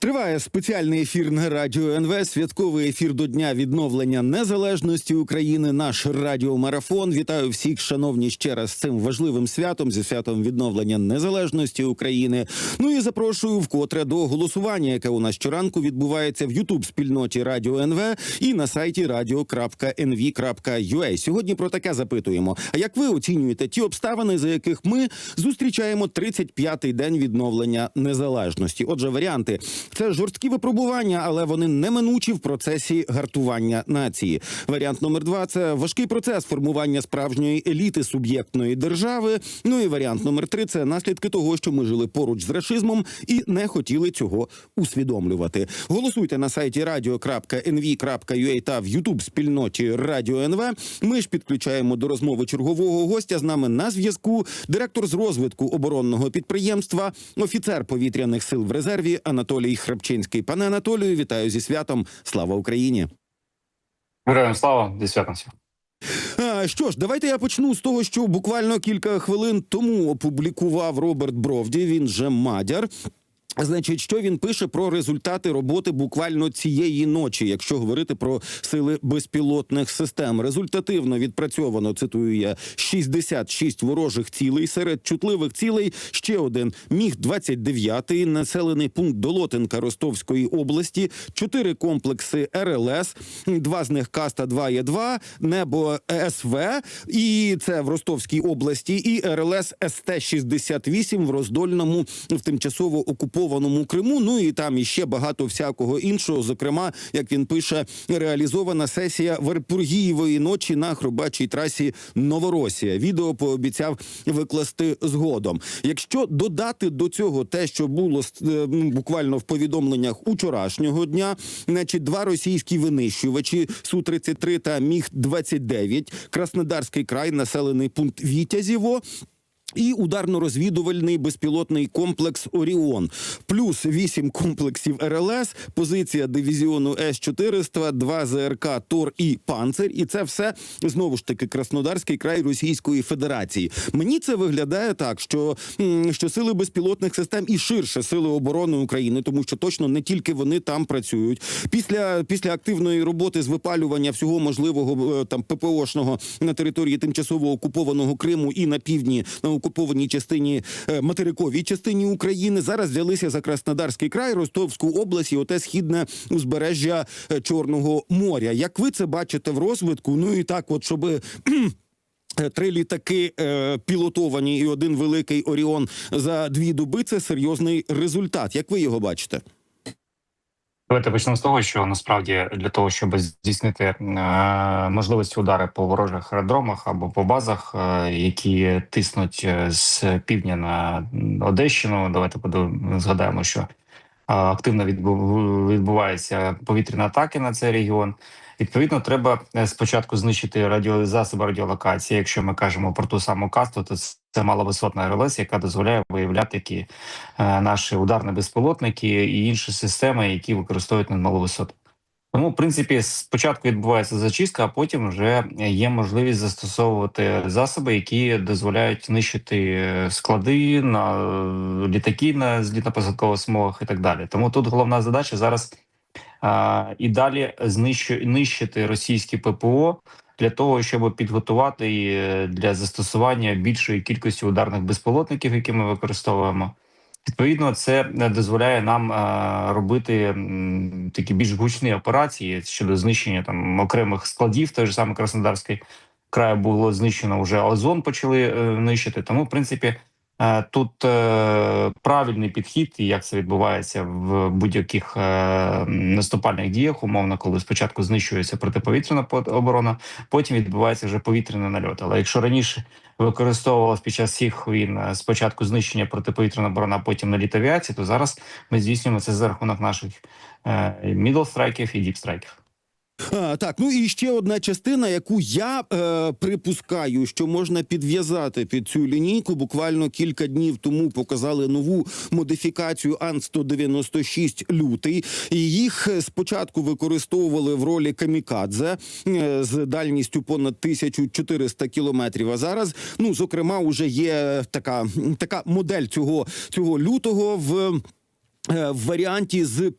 Триває спеціальний ефір на Радіо НВ, святковий ефір до Дня відновлення незалежності України, наш радіомарафон. Вітаю всіх, шановні, ще раз з цим важливим святом, зі святом відновлення незалежності України. Ну і запрошую вкотре до голосування, яке у нас щоранку відбувається в Ютуб-спільноті Радіо НВ і на сайті radio.nv.ua. Сьогодні про таке запитуємо. А як ви оцінюєте ті обставини, за яких ми зустрічаємо 35-й день відновлення незалежності? Отже, варіанти. Це жорсткі випробування, але вони неминучі в процесі гартування нації. Варіант номер 2 – це важкий процес формування справжньої еліти суб'єктної держави. Ну і варіант номер 3 – це наслідки того, що ми жили поруч з рашизмом і не хотіли цього усвідомлювати. Голосуйте на сайті radio.nv.ua та в Ютуб-спільноті Радіо НВ. Ми ж підключаємо до розмови чергового гостя. З нами на зв'язку директор з розвитку оборонного підприємства, офіцер повітряних сил в резерві Анатолій Храпчинський. Пане Анатолію, вітаю зі святом. Слава Україні! Героям слава, зі святом всіх. Що ж, давайте я почну з того, що буквально кілька хвилин тому опублікував Роберт Бровді, він же Мадяр. Значить, що він пише про результати роботи буквально цієї ночі, якщо говорити про сили безпілотних систем. Результативно відпрацьовано, цитую я, 66 ворожих цілей. Серед чутливих цілей ще один Міг-29, населений пункт Долотинка Ростовської області, 4 комплекси РЛС, 2 з них К-102Е2, Небо СВ, і це в Ростовській області, і РЛС СТ-68 в Роздольному, в тимчасово окупованому Криму, ну і там іще багато всякого іншого, зокрема, як він пише, реалізована сесія Варпургієвої ночі на Хробачій трасі Новоросія. Відео пообіцяв викласти згодом. Якщо додати до цього те, що було буквально в повідомленнях учорашнього дня, значить, 2 російські винищувачі Су-33 та Міг-29, Краснодарський край, населений пункт Вітязєво, і ударно-розвідувальний безпілотний комплекс «Оріон». Плюс 8 комплексів РЛС, позиція дивізіону С-400, 2 ЗРК «Тор» і «Панцир». І це все, знову ж таки, Краснодарський край Російської Федерації. Мені це виглядає так, що сили безпілотних систем і ширше сили оборони України, тому що точно не тільки вони там працюють. Після активної роботи з випалювання всього можливого там ППОшного на території тимчасово окупованого Криму і на півдні, на окупованій частині, материковій частині України, зараз взялися за Краснодарський край, Ростовську область і оте східне узбережжя Чорного моря. Як ви це бачите в розвитку? Ну і так от, щоб 3 літаки пілотовані і 1 великий «Оріон» за 2 доби – це серйозний результат. Як ви його бачите? Давайте почнемо з того, що насправді для того, щоб здійснити можливості удари по ворожих аеродромах або по базах, які тиснуть з півдня на Одещину, давайте згадаємо, що активно відбуваються повітряні атаки на цей регіон. Відповідно, треба спочатку знищити засоби радіолокації. Якщо ми кажемо про ту саму касту, то це маловисотна РЛС, яка дозволяє виявляти наші ударні безпілотники і інші системи, які використовують над маловисот. Тому, в принципі, спочатку відбувається зачистка, а потім вже є можливість застосовувати засоби, які дозволяють нищити склади, літаки на злітно-посадкових смугах і так далі. Тому тут головна задача зараз і далі нищити російські ППО для того, щоб підготувати для застосування більшої кількості ударних безпілотників, які ми використовуємо. Відповідно, це дозволяє нам робити такі більш гучні операції щодо знищення там окремих складів. Той же самий Краснодарський край було знищено, вже Озон почали нищити. Тому, в принципі, тут правильний підхід, і як це відбувається в будь-яких наступальних діях, умовно, коли спочатку знищується протиповітряна оборона, потім відбувається вже повітряний нальот. Але якщо раніше використовувалось під час всіх війн спочатку знищення протиповітряної оборони, а потім наліт авіації, то зараз ми здійснюємо це за рахунок наших мідл-страйків і діп-страйків. Так, ну і ще одна частина, яку я припускаю, що можна підв'язати під цю лінійку. Буквально кілька днів тому показали нову модифікацію Ан-196 «Лютий». І їх спочатку використовували в ролі камікадзе з дальністю понад 1400 кілометрів. А зараз, ну, зокрема, уже є така модель цього «Лютого» в варіанті з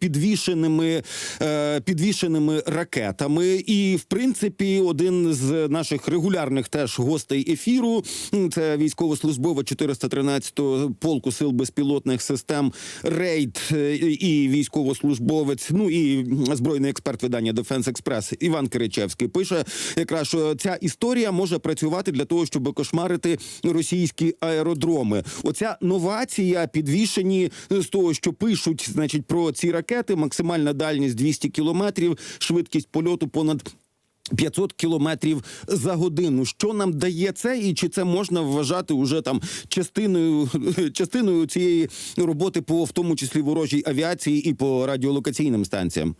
підвішеними ракетами. І, в принципі, один з наших регулярних теж гостей ефіру, це військовослужбовець 413-го полку сил безпілотних систем Рейд і військовослужбовець, ну і збройний експерт видання Defense Express Іван Киричевський пише якраз, що ця історія може працювати для того, щоб кошмарити російські аеродроми. Оця новація, підвішені з того, що пишуть, значить, про ці ракети, максимальна дальність 200 кілометрів, швидкість польоту понад 500 кілометрів за годину. Що нам дає це, і чи це можна вважати уже там частиною цієї роботи по, в тому числі, ворожій авіації і по радіолокаційним станціям?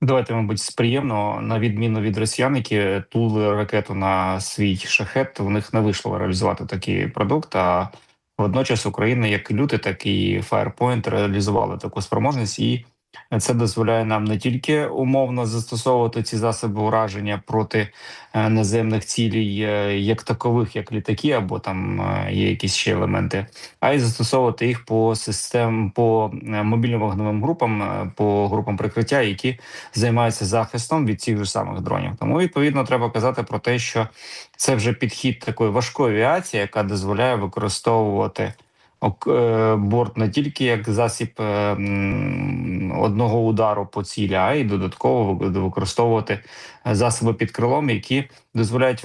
Давайте, мабуть, з приємного. На відміну від росіян, які тулили ракету на свій шахет, у них не вийшло реалізувати такий продукт, а водночас Україна, як Люти, так і Firepoint реалізували таку спроможність, і це дозволяє нам не тільки умовно застосовувати ці засоби ураження проти наземних цілей, як такових, як літаки, або там є якісь ще елементи, а й застосовувати їх по мобільно-вогневим групам, по групам прикриття, які займаються захистом від цих же самих дронів. Тому, відповідно, треба казати про те, що це вже підхід такої важкої авіації, яка дозволяє використовувати борт не тільки як засіб одного удару по цілі, а й додатково використовувати засоби під крилом, які дозволяють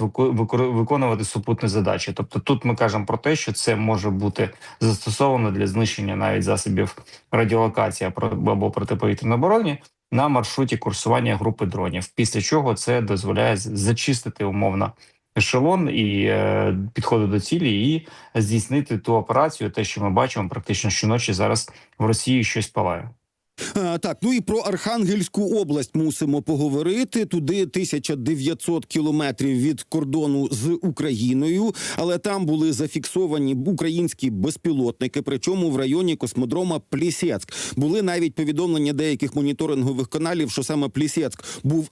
виконувати супутні задачі. Тобто тут ми кажемо про те, що це може бути застосовано для знищення навіть засобів радіолокації або протиповітряної оборони на маршруті курсування групи дронів. Після чого це дозволяє зачистити умовно ешелон і підходи до цілі, і здійснити ту операцію, те, що ми бачимо практично щоночі зараз в Росії щось палає. Так, ну і про Архангельську область мусимо поговорити. Туди 1900 кілометрів від кордону з Україною, але там були зафіксовані українські безпілотники, причому в районі космодрома Плісецьк. Були навіть повідомлення деяких моніторингових каналів, що саме Плісецьк був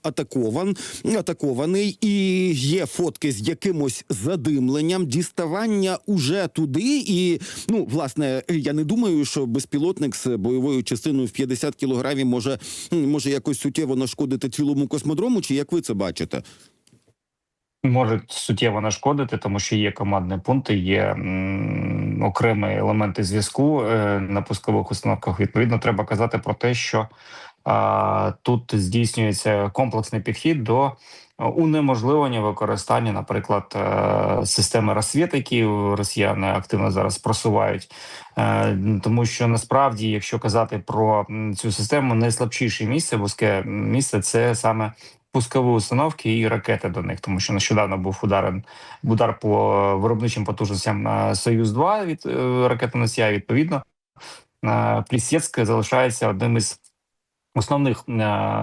атакований, і є фотки з якимось задимленням, діставання уже туди, і, ну, власне, я не думаю, що безпілотник з бойовою частиною в 50 кілограмів може якось суттєво нашкодити цілому космодрому, чи як ви це бачите? Може суттєво нашкодити, тому що є командні пункти, є окремі елементи зв'язку на пускових установках. Відповідно, треба казати про те, що тут здійснюється комплексний підхід до унеможливлення використання, наприклад, системи «Рассвіт», які росіяни активно зараз просувають. Тому що насправді, якщо казати про цю систему, найслабшіше місце, вузьке місце – це саме пускові установки і ракети до них, тому що нещодавно був удар по виробничим потужностям «Союз-2» від ракетоносія. Відповідно, Плісецьк залишається одним із основних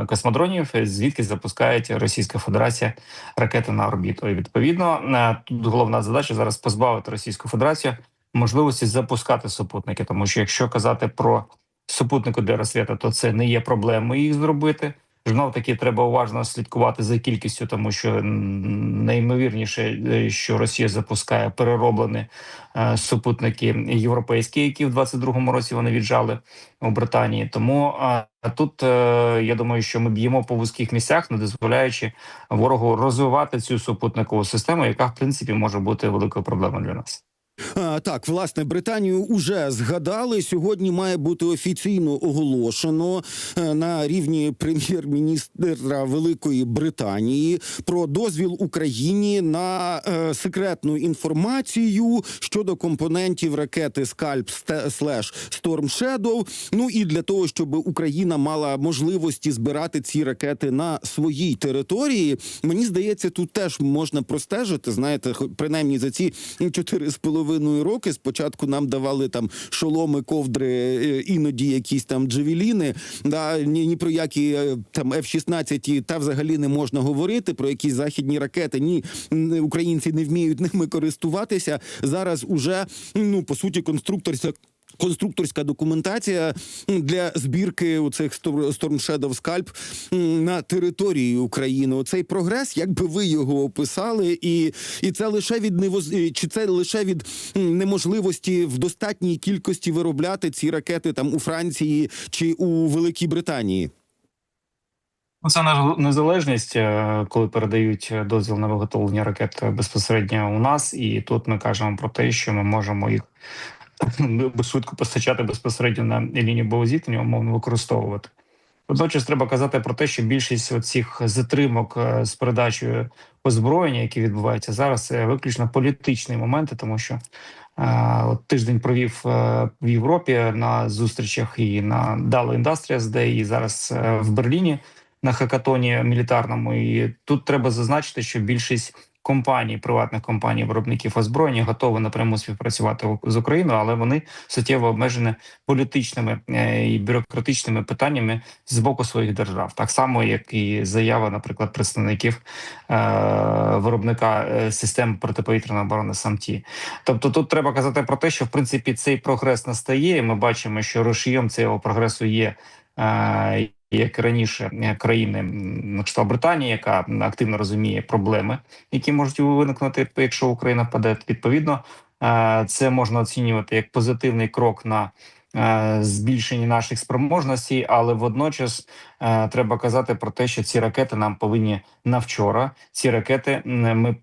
космодронів, звідки запускає Російська Федерація ракети на орбіту. І відповідно, тут головна задача зараз позбавити Російську Федерацію можливості запускати супутники, тому що якщо казати про супутнику для «Рассвіта», то це не є проблемою їх зробити. Знов таки треба уважно слідкувати за кількістю, тому що найімовірніше, що Росія запускає перероблені супутники європейські, які в 22-му році вони віджали у Британії. Тому тут я думаю, що ми б'ємо по вузьких місцях, не дозволяючи ворогу розвивати цю супутникову систему, яка в принципі може бути великою проблемою для нас. Так, власне, Британію уже згадали. Сьогодні має бути офіційно оголошено на рівні прем'єр-міністра Великої Британії про дозвіл Україні на секретну інформацію щодо компонентів ракети «Скальп/Storm Shadow». Ну і для того, щоб Україна мала можливості збирати ці ракети на своїй території, мені здається, тут теж можна простежити, знаєте, принаймні за ці 4,5 роки. Спочатку нам давали там шоломи, ковдри, іноді якісь там джевеліни, ні про які там F-16 та взагалі не можна говорити, про якісь західні ракети. Ні, українці не вміють ними користуватися. Зараз уже, по суті, конструкторська конструкторська документація для збірки у цих Storm Shadow Scalp на території України. Оцей прогрес, як би ви його описали, і це лише чи це лише від неможливості в достатній кількості виробляти ці ракети там у Франції чи у Великій Британії? Це незалежність, коли передають дозвіл на виготовлення ракет безпосередньо у нас, і тут ми кажемо про те, що ми можемо їх швидко постачати безпосередньо на лінію боєзіткнення, умовно використовувати. Водночас треба казати про те, що більшість цих затримок з передачею озброєння, які відбуваються зараз, це виключно політичні моменти, тому що от тиждень провів в Європі на зустрічах і на Dalo Industries Day, і зараз в Берліні на хакатоні мілітарному. І тут треба зазначити, що більшість компаній, приватних компаній, виробників озброєння готові напряму співпрацювати з Україною, але вони суттєво обмежені політичними і бюрократичними питаннями з боку своїх держав. Так само, як і заява, наприклад, представників виробника систем протиповітряної оборони САМТІ. Тобто тут треба казати про те, що в принципі цей прогрес настає, і ми бачимо, що рушієм цього прогресу є як раніше країни на кшталт Британії, яка активно розуміє проблеми, які можуть виникнути, якщо Україна впаде. Відповідно, це можна оцінювати як позитивний крок на збільшення наших спроможностей, але водночас треба казати про те, що ці ракети нам повинні на вчора. Ці ракети ми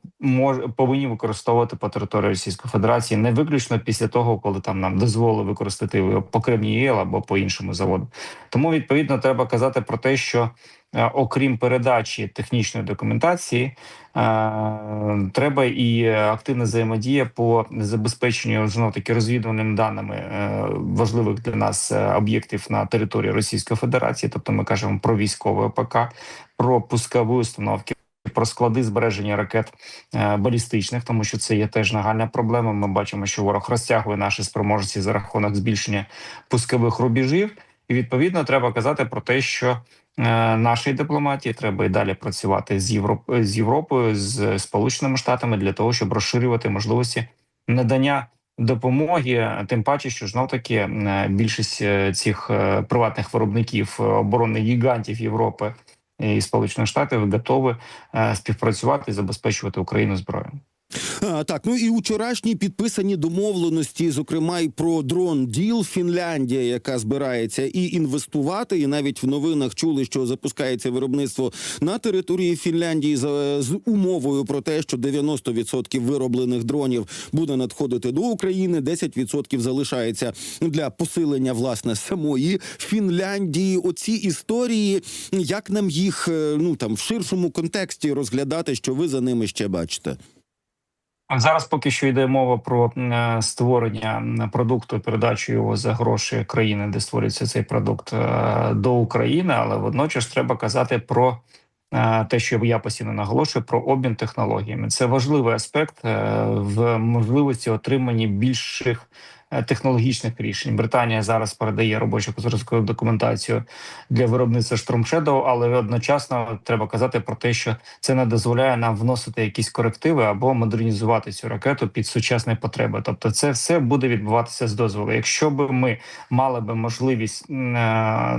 повинні використовувати по території Російської Федерації, не виключно після того, коли там нам дозволили використати по Кремній ЄЛ або по іншому заводу. Тому відповідно треба казати про те, що окрім передачі технічної документації, треба і активна взаємодія по забезпеченню знову-таки розвідувальними даними важливих для нас об'єктів на території Російської Федерації. Тобто ми кажемо про військове ОПК, про пускові установки, про склади збереження ракет балістичних, тому що це є теж нагальна проблема. Ми бачимо, що ворог розтягує наші спроможності за рахунок збільшення пускових рубежів. І відповідно треба казати про те, що нашій дипломатії треба і далі працювати з Європою, з Сполученими Штатами для того, щоб розширювати можливості надання допомоги. Тим паче, що знов таки більшість цих приватних виробників оборонних гігантів Європи і Сполучених Штатів готові співпрацювати і забезпечувати Україну зброєю. Так, ну і вчорашні підписані домовленості, зокрема і про дрон-діл. Фінляндія, яка збирається і інвестувати, і навіть в новинах чули, що запускається виробництво на території Фінляндії з умовою про те, що 90% вироблених дронів буде надходити до України, 10% залишається для посилення, власне, самої Фінляндії. Оці історії, як нам їх, в ширшому контексті розглядати, що ви за ними ще бачите? Зараз поки що йде мова про створення продукту, передачу його за гроші країни, де створюється цей продукт, до України, але водночас треба казати про те, що я постійно наголошую, про обмін технологіями. Це важливий аспект в можливості отримання більших технологічних рішень. Британія зараз передає робочу козирську документацію для виробництва Storm Shadow, але одночасно треба казати про те, що це не дозволяє нам вносити якісь корективи або модернізувати цю ракету під сучасні потреби. Тобто це все буде відбуватися з дозволу. Якщо б ми мали б можливість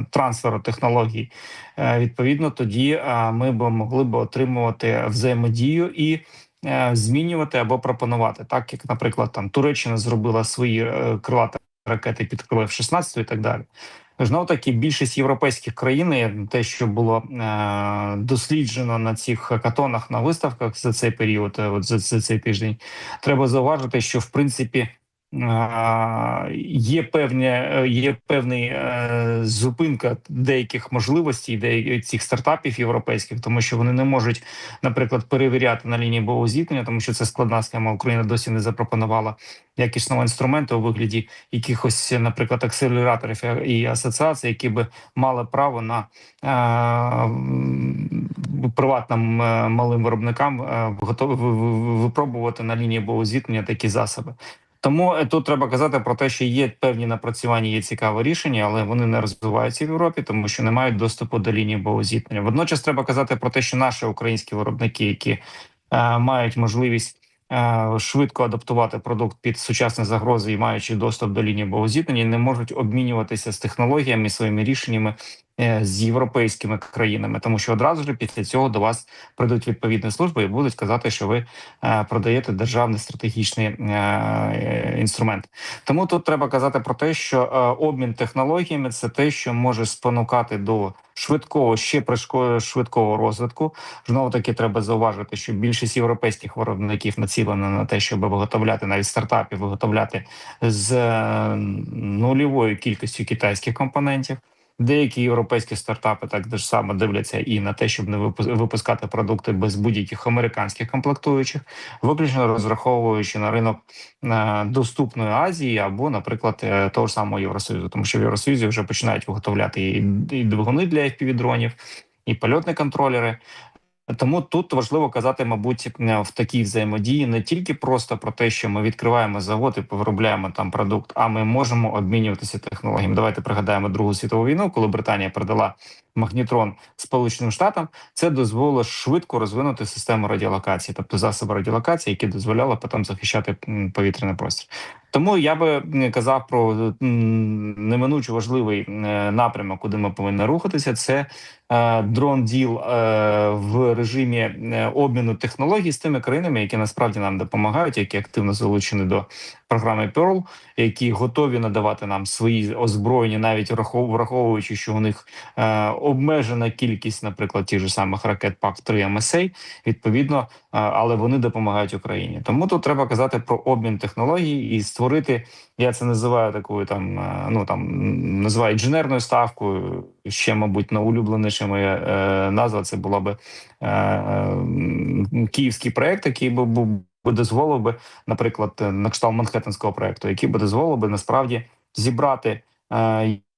трансферу технологій, відповідно, тоді ми б могли б отримувати взаємодію і змінювати або пропонувати, так як, наприклад, там Туреччина зробила свої крилаті ракети під крило F-16 і так далі. Знов таки більшість європейських країн, те, що було досліджено на цих хакатонах, на виставках за цей період, за цей тиждень, треба зауважити, що в принципі є певна зупинка деяких можливостей цих стартапів європейських, тому що вони не можуть, наприклад, перевіряти на лінії боєзіткнення, тому що це складна схема. Україна досі не запропонувала якісного інструменту у вигляді якихось, наприклад, акселераторів і асоціацій, які би мали право на приватним малим виробникам готові випробувати на лінії боєзіткнення такі засоби. Тому тут треба казати про те, що є певні напрацювання, є цікаве рішення, але вони не розвиваються в Європі, тому що не мають доступу до лінії боєзіткнення. Водночас треба казати про те, що наші українські виробники, які мають можливість швидко адаптувати продукт під сучасні загрози і маючи доступ до лінії зіткнення, не можуть обмінюватися з технологіями, своїми рішеннями з європейськими країнами, тому що одразу ж після цього до вас прийдуть відповідні служби і будуть казати, що ви продаєте державний стратегічний інструмент. Тому тут треба казати про те, що обмін технологіями це те, що може спонукати до швидкого, ще швидкого розвитку. Знову таки треба зауважити, що більшість європейських виробників націлена на те, щоб виготовляти навіть стартапів, виготовляти з нульовою кількістю китайських компонентів. Деякі європейські стартапи так ж само дивляться і на те, щоб не випускати продукти без будь-яких американських комплектуючих, виключно розраховуючи на ринок доступної Азії або, наприклад, того ж самого Євросоюзу, тому що в Євросоюзі вже починають виготовляти і двигуни для FPV-дронів, і польотні контролери. Тому тут важливо казати, мабуть, в такій взаємодії не тільки просто про те, що ми відкриваємо завод і виробляємо там продукт, а ми можемо обмінюватися технологіями. Давайте пригадаємо Другу світову війну, коли Британія передала магнітрон Сполученим Штатам. Це дозволило швидко розвинути систему радіолокації, тобто засоби радіолокації, які дозволяли потім захищати повітряний простір. Тому я би казав про неминуче важливий напрямок, куди ми повинні рухатися. Це дрон-діл в режимі обміну технологій з тими країнами, які насправді нам допомагають, які активно залучені до програми Pearl, які готові надавати нам свої озброєння, навіть враховуючи, що у них обмежена кількість, наприклад, тих же самих ракет ПАК-3 МСА, відповідно, але вони допомагають Україні. Тому тут треба казати про обмін технологій і створити, я це називаю такою називаю інженерною ставкою, ще, мабуть, найулюбленіша моя назва, це була би київський проєкт, який би дозволив би, наприклад, на кшталт Манхеттенського проєкту, який би дозволив би насправді зібрати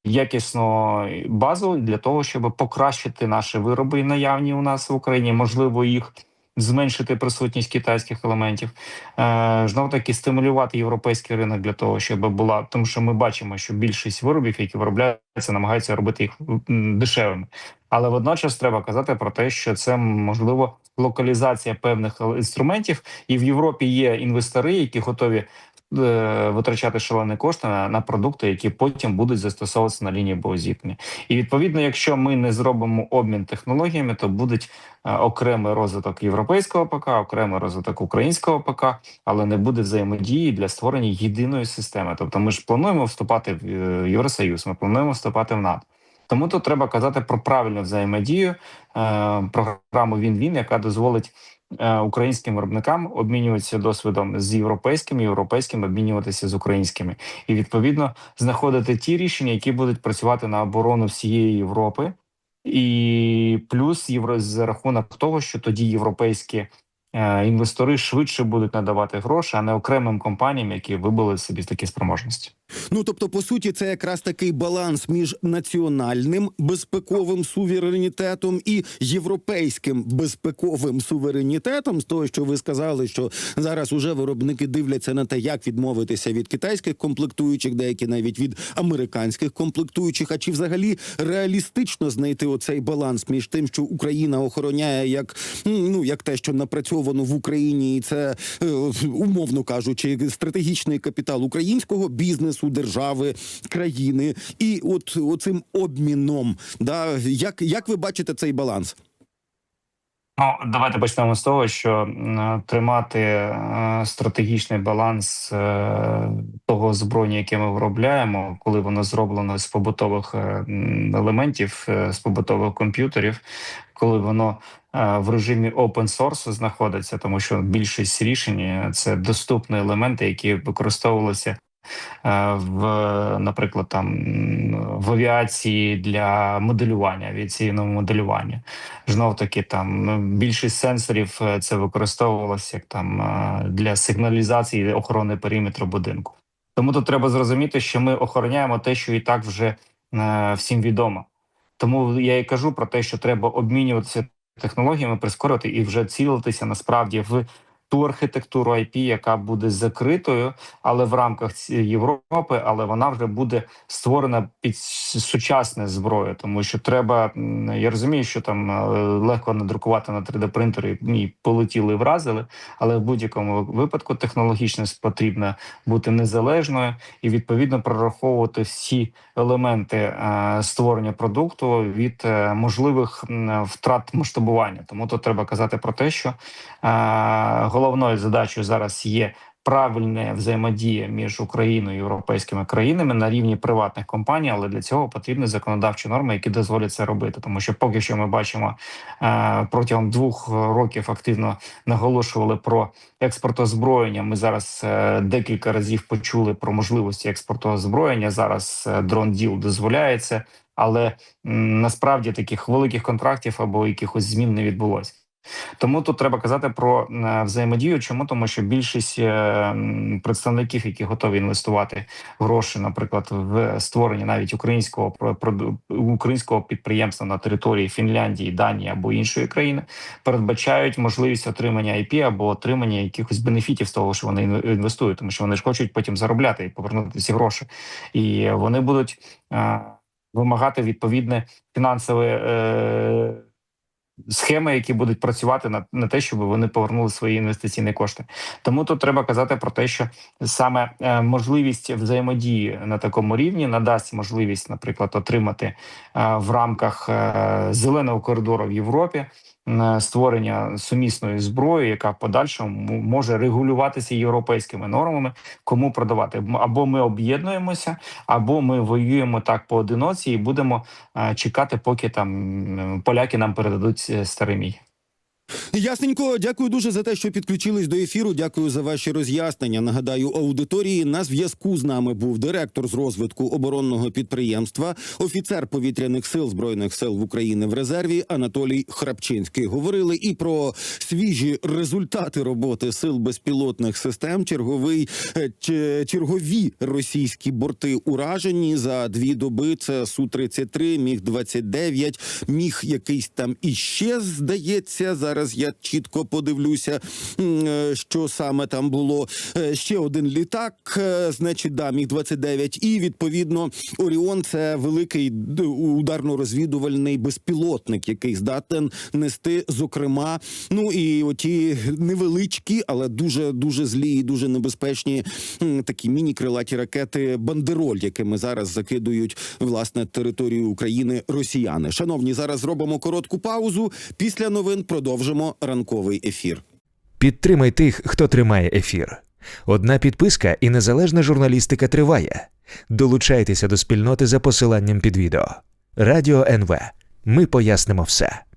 якісну базу для того, щоб покращити наші вироби наявні у нас в Україні, можливо, їх зменшити присутність китайських елементів, знову таки стимулювати європейський ринок для того, щоб була, тому що ми бачимо, що більшість виробів, які виробляються, намагаються робити їх дешевими. Але водночас треба казати про те, що це можливо локалізація певних інструментів, і в Європі є інвестори, які готові витрачати шалені кошти на продукти, які потім будуть застосовуватися на лінії зіткнення. І відповідно, якщо ми не зробимо обмін технологіями, то будуть окремий розвиток європейського ПК, окремий розвиток українського ПК, але не буде взаємодії для створення єдиної системи. Тобто ми ж плануємо вступати в Євросоюз, ми плануємо вступати в НАТО. Тому тут треба казати про правильну взаємодію, програму Він-Він, яка дозволить українським виробникам обмінюватися досвідом з європейським обмінюватися з українськими. І, відповідно, знаходити ті рішення, які будуть працювати на оборону всієї Європи, і плюс за рахунок того, що тоді європейські інвестори швидше будуть надавати гроші, а не окремим компаніям, які вибили собі такі спроможності. Ну, тобто, по суті, це якраз такий баланс між національним безпековим суверенітетом і європейським безпековим суверенітетом. З того, що ви сказали, що зараз уже виробники дивляться на те, як відмовитися від китайських комплектуючих, деякі навіть від американських комплектуючих. А чи взагалі реалістично знайти оцей баланс між тим, що Україна охороняє як те, що напрацьовано в Україні, і це, умовно кажучи, стратегічний капітал українського бізнесу, держави, країни, і от оцим обміном, да, як ви бачите цей баланс? Ну, давайте почнемо з того, що тримати стратегічний баланс того озброєння, яке ми виробляємо, коли воно зроблено з побутових елементів, з побутових комп'ютерів, коли воно в режимі open source знаходиться, тому що більшість рішень – це доступні елементи, які використовувалися наприклад, в авіації для моделювання, авіаційного моделювання. Знов таки, більшість сенсорів це використовувалося для сигналізації охорони периметру будинку. Тому тут треба зрозуміти, що ми охороняємо те, що і так вже всім відомо. Тому я і кажу про те, що треба обмінюватися технологіями, прискорювати і вже цілитися насправді в ту архітектуру IP, яка буде закритою, але в рамках Європи, але вона вже буде створена під сучасне зброю, тому що треба, я розумію, що там легко надрукувати на 3D-принтері і полетіли і вразили, але в будь-якому випадку технологічність потрібна бути незалежною і відповідно прораховувати всі елементи створення продукту від можливих втрат масштабування. Тому тут треба казати про те, що головною задачею зараз є правильна взаємодія між Україною і європейськими країнами на рівні приватних компаній, але для цього потрібні законодавчі норми, які дозволять це робити. Тому що поки що ми бачимо, протягом 2 років активно наголошували про експорт озброєння. Ми зараз декілька разів почули про можливості експорту озброєння. Зараз дрон-діл дозволяється, але насправді таких великих контрактів або якихось змін не відбулося. Тому тут треба казати про взаємодію. Чому? Тому що більшість представників, які готові інвестувати гроші, наприклад, в створення навіть українського підприємства на території Фінляндії, Данії або іншої країни, передбачають можливість отримання IP або отримання якихось бенефітів з того, що вони інвестують, тому що вони ж хочуть потім заробляти і повернути ці гроші. І вони будуть вимагати відповідне фінансове схеми, які будуть працювати на те, щоб вони повернули свої інвестиційні кошти. Тому тут треба казати про те, що саме можливість взаємодії на такому рівні надасть можливість, наприклад, отримати в рамках зеленого коридору в Європі створення сумісної зброї, яка в подальшому може регулюватися європейськими нормами, кому продавати. Або ми об'єднуємося, або ми воюємо так поодиноці і будемо чекати, поки там поляки нам передадуть старий мій. Ясненько, дякую дуже за те, що підключились до ефіру. Дякую за ваші роз'яснення. Нагадаю, аудиторії, на зв'язку з нами був директор з розвитку оборонного підприємства, офіцер повітряних сил Збройних сил України в резерві Анатолій Храпчинський. Говорили і про свіжі результати роботи сил безпілотних систем. Чергові російські борти уражені за 2 доби. Це Су-33, Міг-29, Міг якийсь там іще, здається. Зараз я чітко подивлюся, що саме там було. Ще один літак, значить, да, Міг-29. І, відповідно, Оріон – це великий ударно-розвідувальний безпілотник, який здатен нести, зокрема, ну і оті невеличкі, але дуже злі і дуже небезпечні такі міні-крилаті ракети «Бандероль», якими зараз закидують, власне, територію України росіяни. Шановні, зараз зробимо коротку паузу. Після новин продовжимо ранковий ефір. Підтримай тих, хто тримає ефір. Одна підписка і незалежна журналістика триває. Долучайтеся до спільноти за посиланням під відео. Радіо НВ. Ми пояснимо все.